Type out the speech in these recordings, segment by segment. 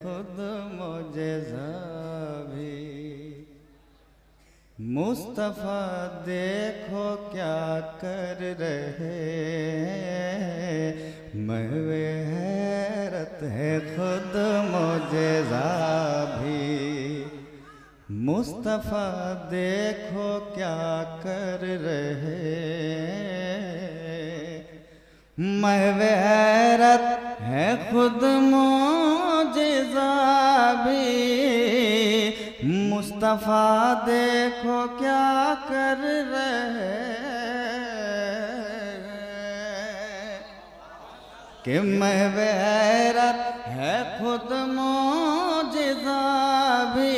खुद मुझे भी मुस्तफ़ा देखो क्या कर रहे महवे हैरत है खुद मुझे भी मुस्तफ़ा देखो क्या कर रहे महवे हैरत है खुद मुझे भी मुस्तफ़ा देखो क्या कर रहे कि महवे हैरत है खुद मुझे भी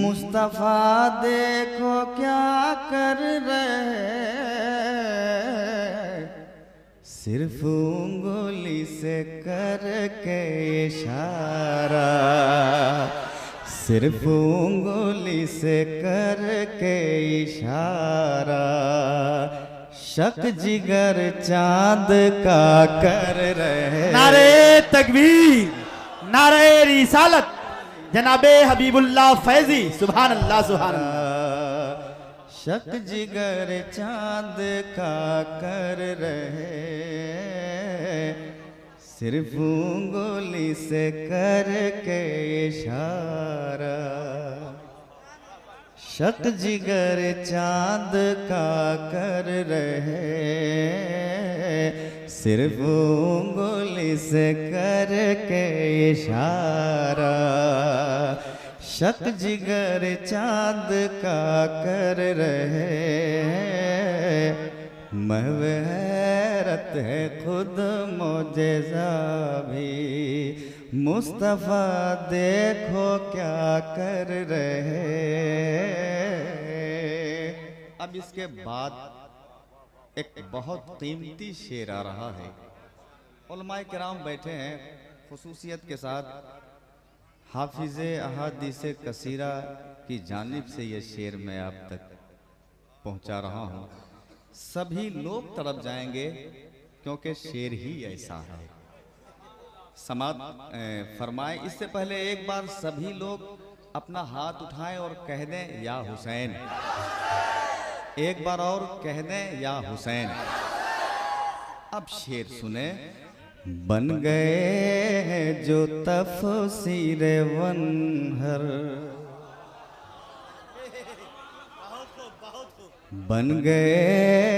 मुस्तफ़ा देखो क्या कर रहे सिर्फ उंगली से करके इशारा सिर्फ उंगली से करके इशारा शक जिगर चांद का कर रहे नारे तकबीर नारे रिसालत जनाबे हबीबुल्लाह फैजी सुभान अल्लाह सुभान अल्लाह। शक जिगर चांद का कर रहे सिर्फ उंगली से करके इशारा शक जिगर चांद का कर रहे सिर्फ उंगली से करके इशारा शक जिगर चांद का कर रहे महवे हैरत है खुद मुझे भी मुस्तफ़ा देखो क्या कर रहे। अब इसके बाद एक बहुत कीमती शेर आ रहा है। उलमाए किराम बैठे हैं खुसूसियत के साथ हाफिज़े अहादीस कसीरा की जानिब से ये शेर मैं आप तक पहुंचा रहा हूं। सभी लोग तड़प जाएंगे क्योंकि शेर ही ऐसा है। समात फरमाए इससे पहले एक बार सभी लोग अपना हाथ उठाएं और कह दें या हुसैन। एक बार और कह दें या हुसैन। अब शेर सुने। बन गए हैं जो तफसीर वनहर बन गए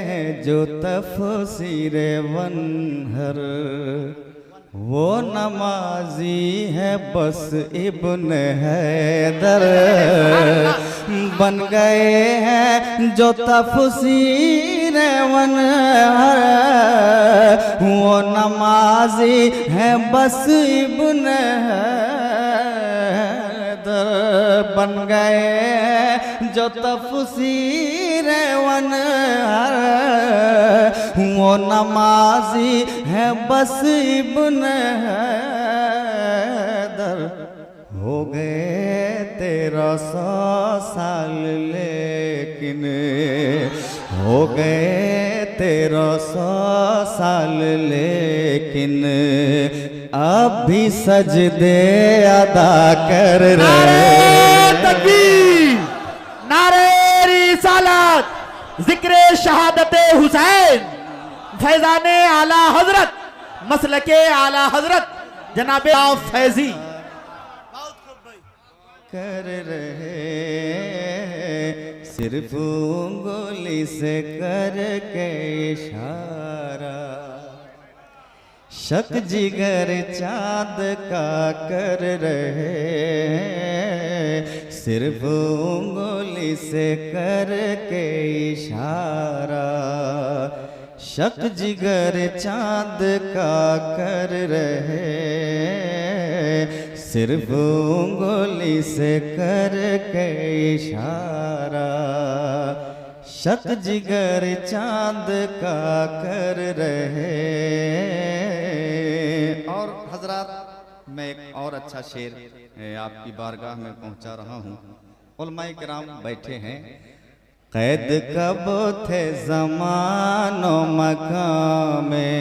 हैं जो तफसीर वनहर वो नमाजी है बस इब्न हैदर बन गए हैं जो तफसीर वनहर वो नमाजी है बस इब्न हैदर बन गए जो तफसीर वनहर वो नमाजी है बस इब्न हैदर हो गए 1300 साल लेकिन हो गए 1300 साल लेकिन अब भी सजदे अदा कर रहे। तकबीर नारे रिसालत जिक्र शहादत हुसैन फैजाने आला हजरत मसलके आला हजरत जनाबे फैजी कर रहे सिर्फ उंगली से करके इशारा शक जिगर चांद का कर रहे सिर्फ उंगली से करके इशारा शक जिगर चांद का कर रहे सिर्फ उंगली से करके इशारा शक जिगर चांद का कर रहे। और हजरात मैं एक और अच्छा शेर आपकी बारगाह में पहुंचा रहा हूं। उलमाए किराम बैठे हैं। कैद कब थे ज़मानो मकां में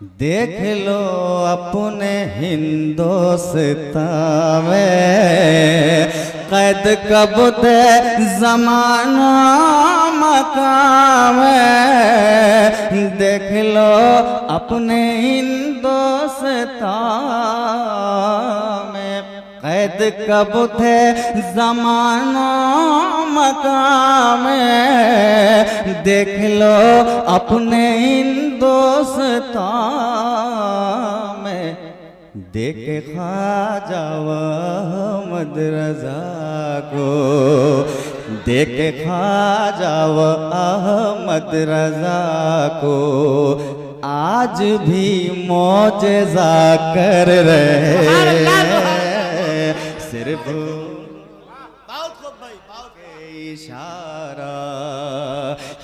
देख लो अपने हिंदुस्तान में कैद कब दे ज़माना मकाम में। देख लो अपने हिंदुस्तान में कैद कब थे ज़माना मकाम में। देख लो अपने हिंदुस्तान में देखे ख्वाजा अहमद रज़ा को। देखे ख्वाजा अहमद रज़ा को आज भी मौजज़ा कर रहे सिर्फ इशारा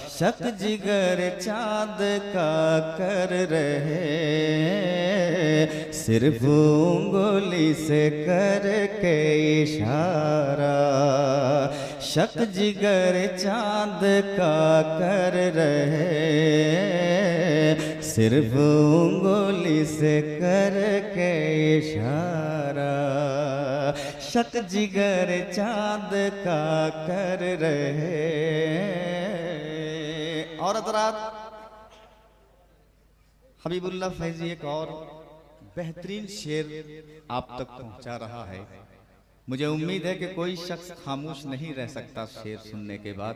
शक जिगर चाँद का कर रहे सिर्फ उंगली से करके इशारा। शक जिगर चाँद का कर रहे सिर्फ उंगली से करके इशारा। शक जिगर चाँद का कर रहे। और हज़रात हबीबुल्लाह फैजी एक और बेहतरीन शेर आप तक पहुंचा रहा है। मुझे उम्मीद है कि कोई शख्स खामोश नहीं रह सकता शेर सुनने के बाद।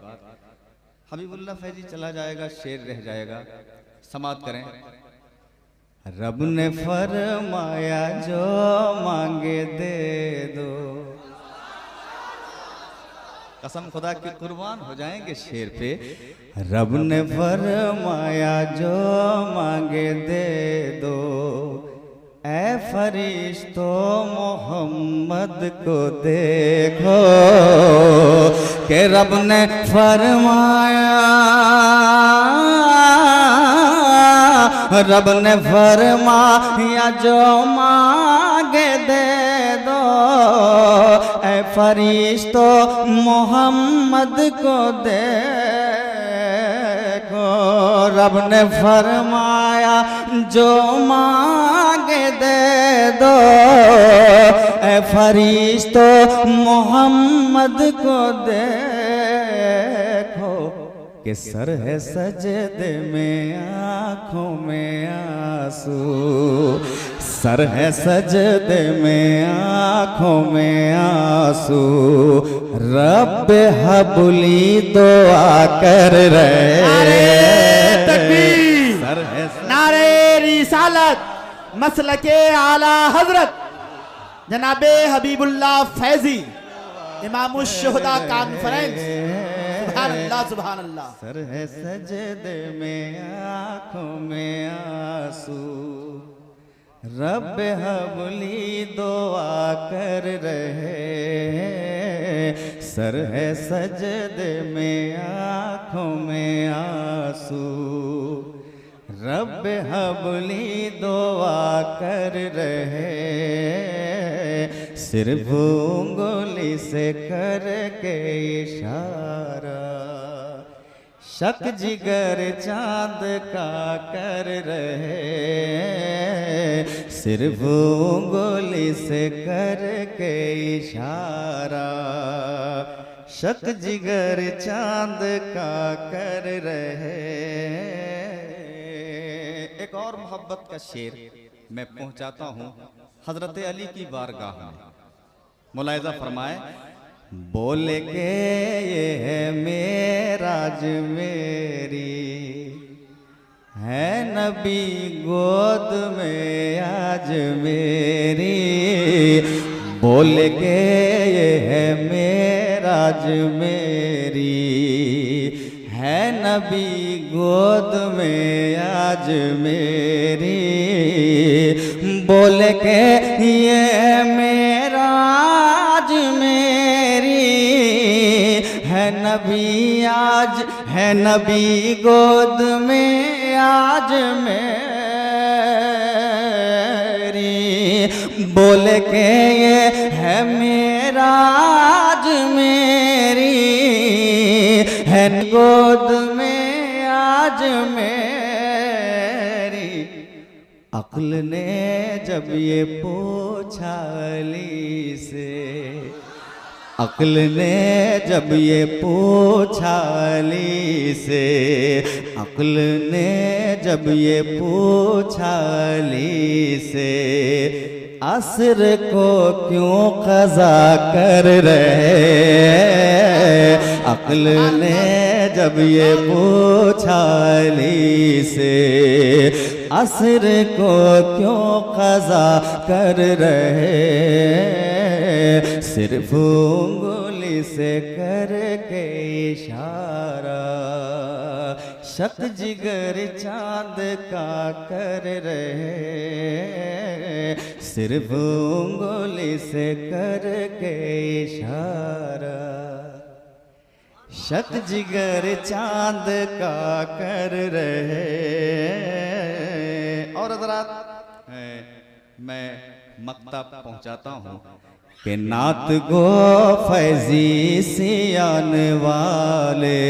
हबीबुल्लाह फैजी चला जाएगा, शेर रह जाएगा। समाप्त करें। रब ने फरमाया जो मांगे दे दो। कसम खुदा की कुर्बान हो जाएंगे शेर पे। रब ने फरमाया जो मांगे दे दो। ऐ फरिश्तों मोहम्मद को देखो कि रब ने फरमाया। रब ने फरमाया जो मांगे दे दो। ऐ फरिश्तों मोहम्मद को देखो। रब ने फरमाया जो मांगे दे दो। ऐ फरिश्तों मोहम्मद को देखो कि सर है सजदे में आँखों में आंसू। सर है सजदे में आँखों में आंसू। रब हबली दुआ कर रहे। सर है नारे रिसालत मसलके आला हजरत जनाबे हबीबुल्लाह फैजी इमामुश शुहदा कॉन्फ्रेंस। सुभान अल्लाह सुभान अल्लाह। सर है सजदे में आँखों में आंसू। रब हबली दुआ कर रहे। सर है सजदे में आँखों में आंसू। रब हबली दुआ कर रहे सिर्फ उंगली से करके इशारा। शक जिगर चाँद का कर रहे सिर्फ उंगली से करके इशारा। शक जिगर चाँद का कर रहे। एक और मोहब्बत का शेर मैं पहुंचाता हूं हजरत अली की बारगाह में। मुलाहिजा फरमाए। बोले के ये है मेराज मेरी है नबी गोद में आज मेरी। बोले के ये है मेराज मेरी है नबी गोद में आज मेरी। बोले के ये मेराज मेरी है नबी आज है नबी गोद में आज मेरी। बोले के ये है मेराज मेरी है गोद में आज मेरी। अक्ल ने जब ये पूछा अली से, अक्ल ने जब ये पूछा अली से, अक्ल ने जब ये पूछा अली से, असर को क्यों क़ज़ा कर रहे। अक्ल ने जब ये पूछा अली से, असर को क्यों क़ज़ा कर रहे। सिर्फ उंगली से करके इशारा, शक जिगर चांद का कर रहे। सिर्फ उंगली से करके इशारा, शक जिगर चांद का कर रहे। और हज़रात मैं मक्ता पहुंचाता हूँ कि नात गो फैजी सियान वाले,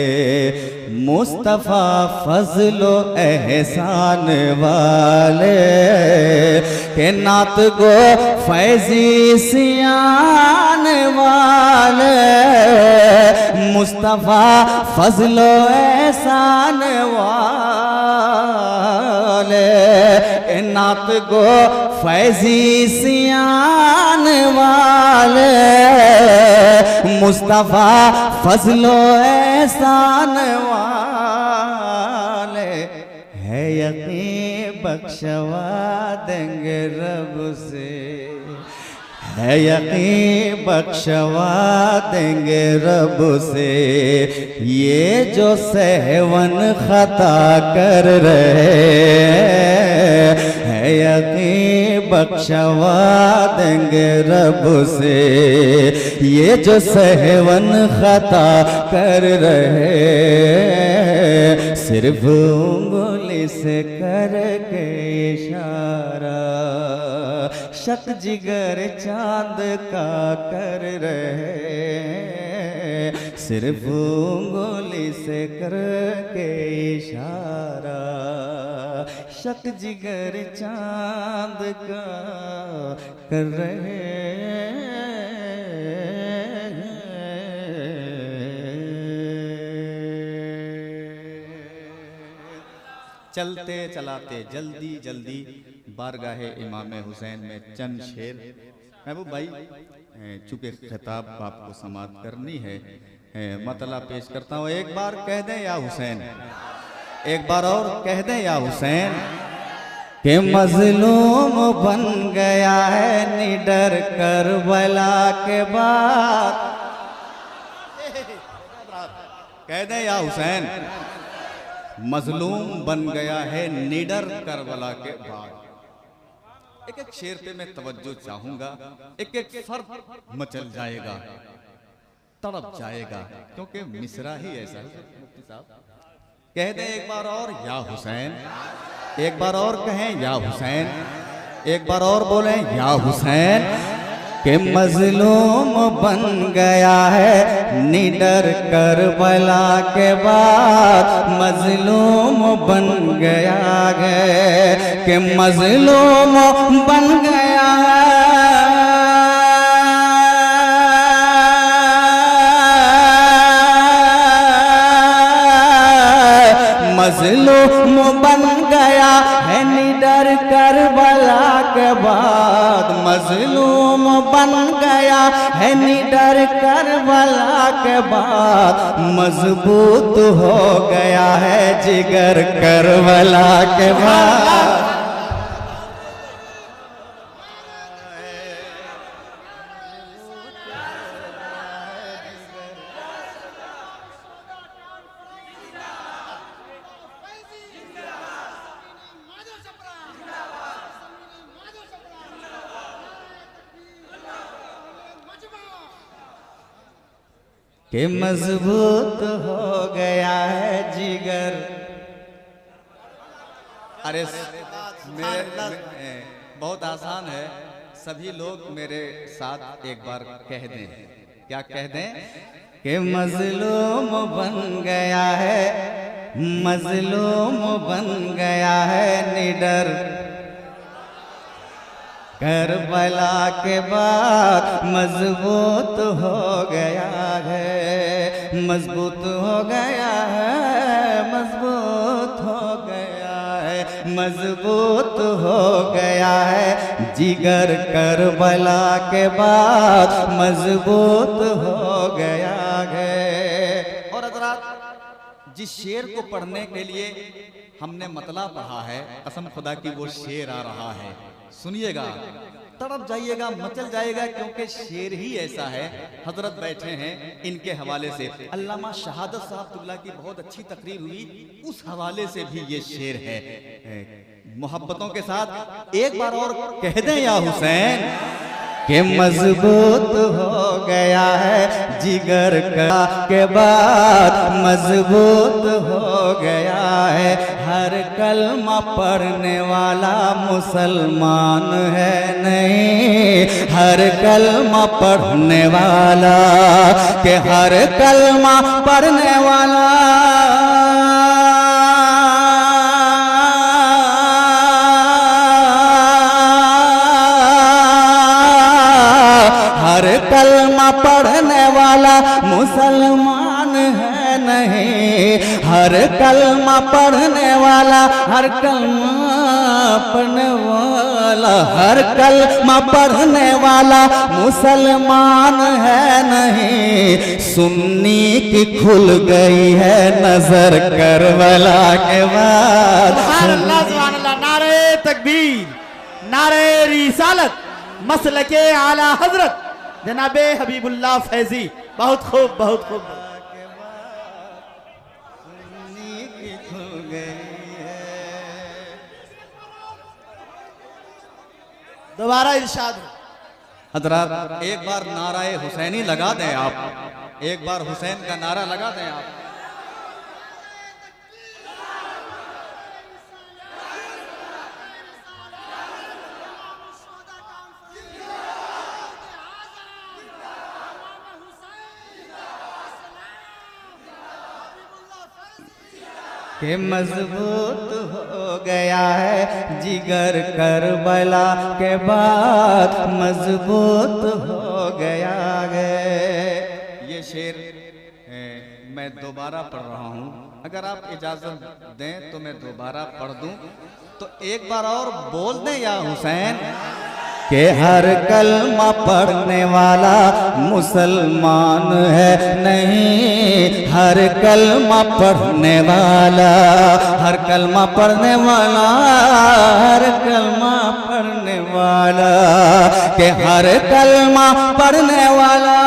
मुस्तफ़ा फजलो एहसान वाले, के नात गो फैजी सियान वाले, मुस्तफ़ा फजलो एहसान वाले, नात गो फैजी सियान वाले, मुस्तफ़ा फजलो एहसान वाले, है यकीन बख्शवा देंगे रब से, है यकीन बख्शवा देंगे रब से। ये जो सहवन खता कर रहे, है यकीन बख्शवा देंगे रब से। ये जो सहवन खता कर रहे, सिर्फ उंगली से करके इशारा, शक जिगर चांद का कर रहे। सिर्फ उंगली से करके इशारा, शक जिगर चांद का कर रहे। चलते चलाते जल्दी जल्दी बारगाहे इमाम हुसैन में चंद शेर। महबूब भाई, चूंकि खिताब आपको समाप्त करनी है, मतला पेश करता हूँ। एक बार कह दें या हुसैन, एक बार और कह दें या हुसैन, कि मजलूम बन गया है निडर करबला के बाद। कह दें या हुसैन, मजलूम बन गया है निडर करबला के बाद। एक एक शेर पे मैं तवज्जो चाहूंगा, एक एक फर्द मचल जाएगा, तड़प जाएगा, क्योंकि मिसरा ही ऐसा है। मुफ्ती साहब कह दें एक बार और या हुसैन, एक बार और कहें या हुसैन, एक बार और बोलें या हुसैन, कि मजलूम बन गया है निडर करबला के बाद। मजलूम बन गया है, कि मजलूम बन गया है, मजलूम बन गया है निडर करबला के बाद। मजलूम बन गया है निडर करबला के बाद। मजबूत हो गया है जिगर करबला के बाद। कि मजबूत हो गया है जिगर। अरे बहुत आसान है, सभी लोग मेरे साथ एक बार कह दें। क्या कह दें? कि मजलूम बन गया है, मजलूम बन गया है निडर। करबला के बाद मजबूत हो गया है, मजबूत हो गया है, मजबूत हो गया है, मजबूत हो गया है जिगर। करबला के बाद मजबूत हो गया है। और हज़रात, जिस शेर को पढ़ने के लिए हमने मतला पढ़ा है, कसम खुदा की वो शेर आ रहा है, सुनिएगा, तड़प जाइएगा, मचल जाएगा, क्योंकि शेर ही ऐसा है। हजरत बैठे हैं, इनके हवाले से अल्लामा शहादत साहब की बहुत अच्छी तकरीर हुई, उस हवाले से भी ये शेर है। मोहब्बतों के साथ एक बार और कह दें या हुसैन कि मजबूत हो गया है जिगर के बाद मजबूत हो गया है। हर कलमा पढ़ने वाला मुसलमान है नहीं, हर कलमा पढ़ने वाला, कि हर कलमा पढ़ने वाला कलमा पढ़ने वाला मुसलमान है नहीं, हर कलमा पढ़ने वाला, हर कलमा पढ़ने वाला, हर कलमा पढ़ने वाला मुसलमान है नहीं। सुन्नी की खुल गई है नजर करबला के बाद। नारे तकबीर, नारे रिसालत, मसलके आला हजरत जनाबे हबीबुल्लाह फैजी। बहुत खूब, बहुत खूब। दोबारा इरशाद। हजरात, एक बार नाराए हुसैनी लगा दें आप, एक बार हुसैन का नारा लगा दें आप। कि मजबूत हो गया है जिगर करबला के बाद मजबूत हो गया है। ये शेर मैं दोबारा पढ़ रहा हूँ, अगर आप इजाजत दें तो मैं दोबारा पढ़ दूं, तो एक बार और बोल दें या हुसैन कि हर कलमा पढ़ने वाला मुसलमान है नहीं, हर कलमा पढ़ने वाला, हर कलमा पढ़ने वाला, हर कलमा पढ़ने वाला, कि हर कलमा पढ़ने वाला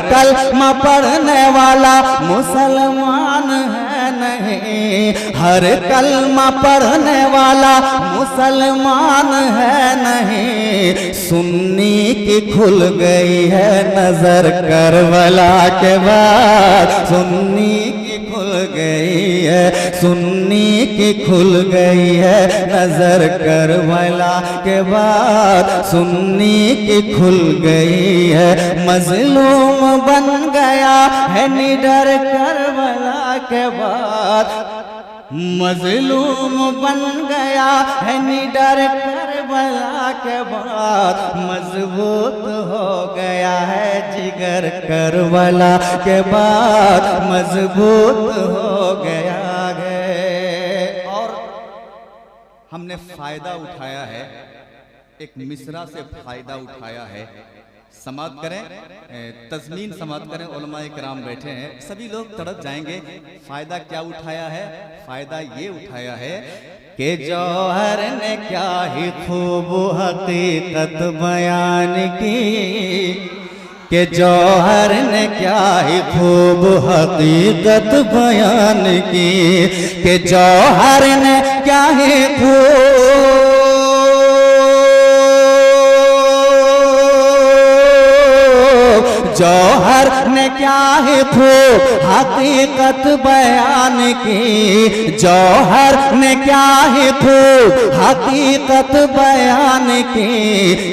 कलमा पढ़ने वाला मुसलमान है नहीं, हर कलमा पढ़ने वाला मुसलमान है नहीं। सुन्नी की खुल गई है नजर करबला के बाद, सुन्नी की खुल गई है, सुन्नी की खुल गई है नजर करबला के बाद, सुन्नी की खुल गई है। मजलूम बन गया है निडर करबला के बाद, मजलूम बन गया है निडर करबला के बाद, मजबूत हो गया है जिगर करबला के बाद, मजबूत हो गया है। और हमने फायदा उठाया है, एक मिसरा से फायदा उठाया है। समात करें, तज़मीन समात करें, उलमाए किराम बैठे हैं, सभी लोग तड़प जाएंगे। फायदा क्या उठाया है? फायदा ये उठाया है कि जौहर ने क्या ही खूब हकीकत बयान की, कि जौहर ने क्या ही खूब हकीकत बयान की, कि जौहर ने क्या ही खूब, जौहर ने क्या है खूब हकीकत बयान की, जौहर ने क्या है खूब हकीकत बयान की,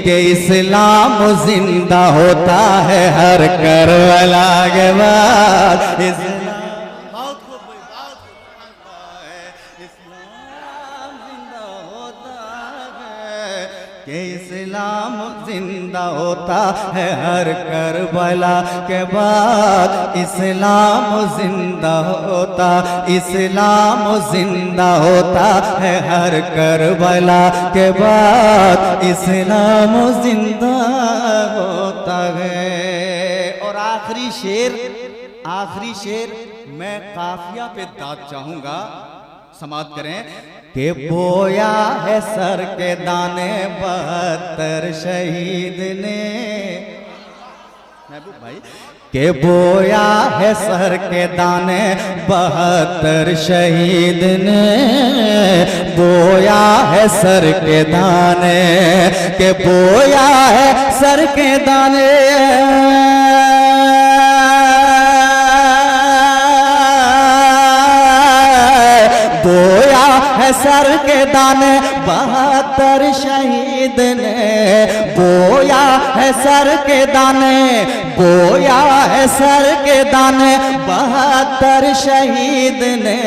कि इस्लाम जिंदा होता है हर करबला के बाद। बहुत खूब भाई, बहुत खूब। इस्लाम जिंदा होता है कि इस्लाम जिंदा होता है हर करबला के बाद। इस्लाम जिंदा होता, इस्लाम जिंदा होता है हर करबला के बाद। इस्लाम जिंदा होता है। और आखिरी शेर मैं काफिया पे दाद चाहूंगा, समाप्त करें कि बोया है सर के दाने 72 शहीद ने, महबूब भाई, के बोया है सर के दाने 72 शहीद ने, बोया है सर के दाने, के बोया है सर के दाने, बोया है सर के दाने 72 शहीद ने, बोया है सर के दाने, बोया है सर के दाने 72 शहीद ने,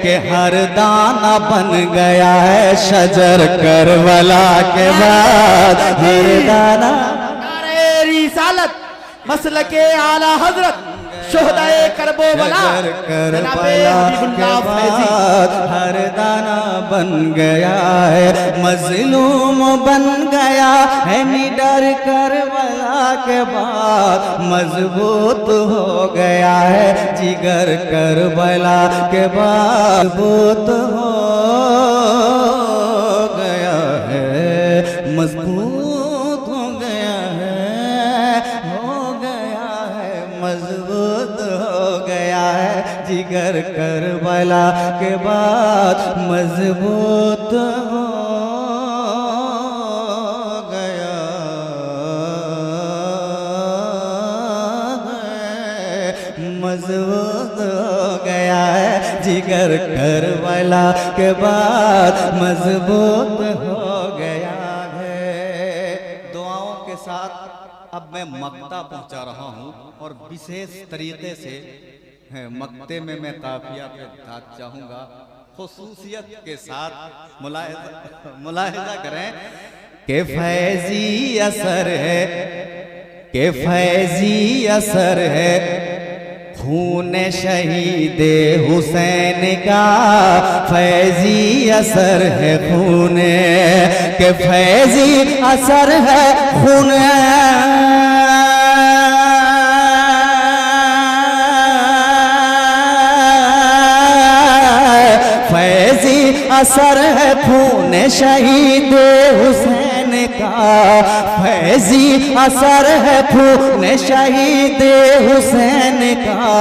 कि हर दाना बन गया है शजर करबला के बाद। हर दाना नारे रिसालत मसलके आला हजरत शोहदाए करबला जनाबे हबीबुल्लाह फैजी। हर दाना बन गया है मजलूम बन गया है निडर करबला के बाद। मजबूत हो गया है जिगर करबला के बाद, मजबूत हो गया है, मजबूत हो गया है, हो गया है, मजबूत हो गया है जिगर करबला के बाद। मजबूत हो गया है, मजबूत हो गया है जिगर करबला के बाद। मजबूत हो गया है। दुआओं के साथ अब मैं मक्ता पहुंचा रहा हूं और विशेष तरीके से मक्ते में मैं काफिया पे दाद चाहूंगा। खुसूसियत के साथ मुलाहिजा करें कि फैजी असर है, कि फैजी असर है खून शहीद हुसैन का, फैजी असर है खून, के फैजी असर है खून, फैजी असर है खून शहीद हुसैन का, फैजी असर है खून शहीद हुसैन का,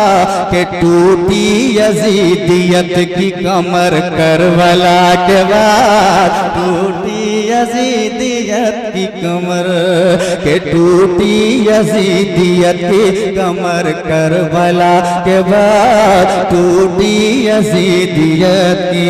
के टूटी यजीदियत की कमर करबला के बाद। टूटी यजीदियत की कमर, के टूटी यजीदियत की कमर करबला के बाद। टूटी यजीदियत की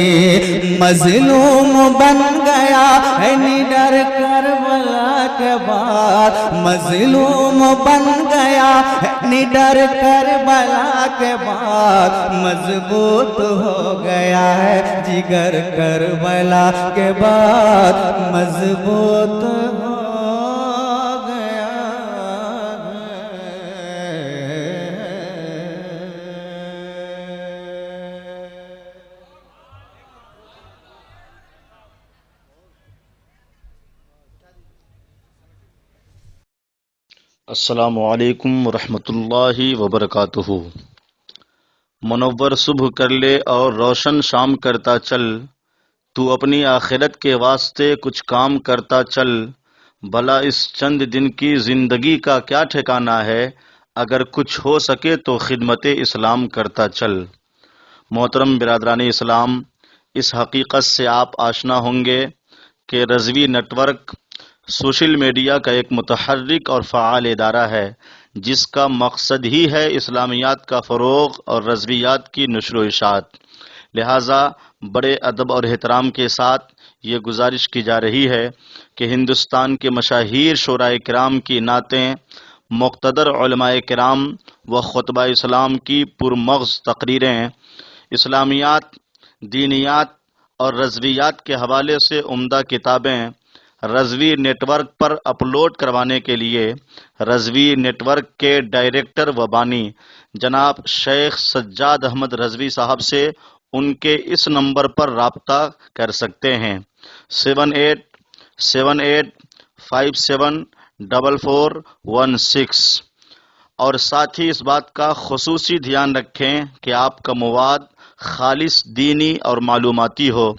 मजलूम बन गया है निडर करबला के बाद। मजलूम बन गया है निडर करबला के बाद। मजबूत हो गया है जिगर करबला के बाद। मजबूत हो गया अस्सलामुअलैकुम रहमतुल्लाहि वबरकातुहू। मुनव्वर सुबह कर ले और रोशन शाम करता चल, तू अपनी आखिरत के वास्ते कुछ काम करता चल। भला इस चंद दिन की जिंदगी का क्या ठिकाना है, अगर कुछ हो सके तो खिदमत इस्लाम करता चल। मोहतरम बिरादरानी इस्लाम, इस हकीकत से आप आशना होंगे कि रज़वी नेटवर्क सोशल मीडिया का एक मुतहर्रिक और फ़आल इदारा है जिसका मकसद ही है इस्लामियात का फ़रोग़ और रज़वियात की नश्र व इशाअत। लिहाजा बड़े अदब और एहतराम के साथ ये गुजारिश की जा रही है कि हिंदुस्तान के मशाहीर शोराए किराम की नातें, मुक़्तदर उलमाए किराम व खुतबा इस्लाम की पुरमग़ज़ तकरीरें इस्लामियात, दीनियात और रज़वियात के हवाले से उम्दा किताबें रज़वी नेटवर्क पर अपलोड करवाने के लिए रज़वी नेटवर्क के डायरेक्टर व बानी जनाब शेख सज्जाद अहमद रज़वी साहब से उनके इस नंबर पर राब्ता कर सकते हैं 7878574416। और साथ ही इस बात का खुसूसी ध्यान रखें कि आपका मवाद खालिस दीनी और मालूमाती हो,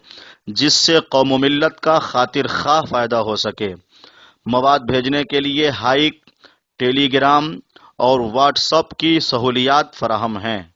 जिससे कौम व मिल्लत का खातिर खा फ़ायदा हो सके। मवाद भेजने के लिए हाइक, टेलीग्राम और व्हाट्सएप की सहूलियात फराहम हैं।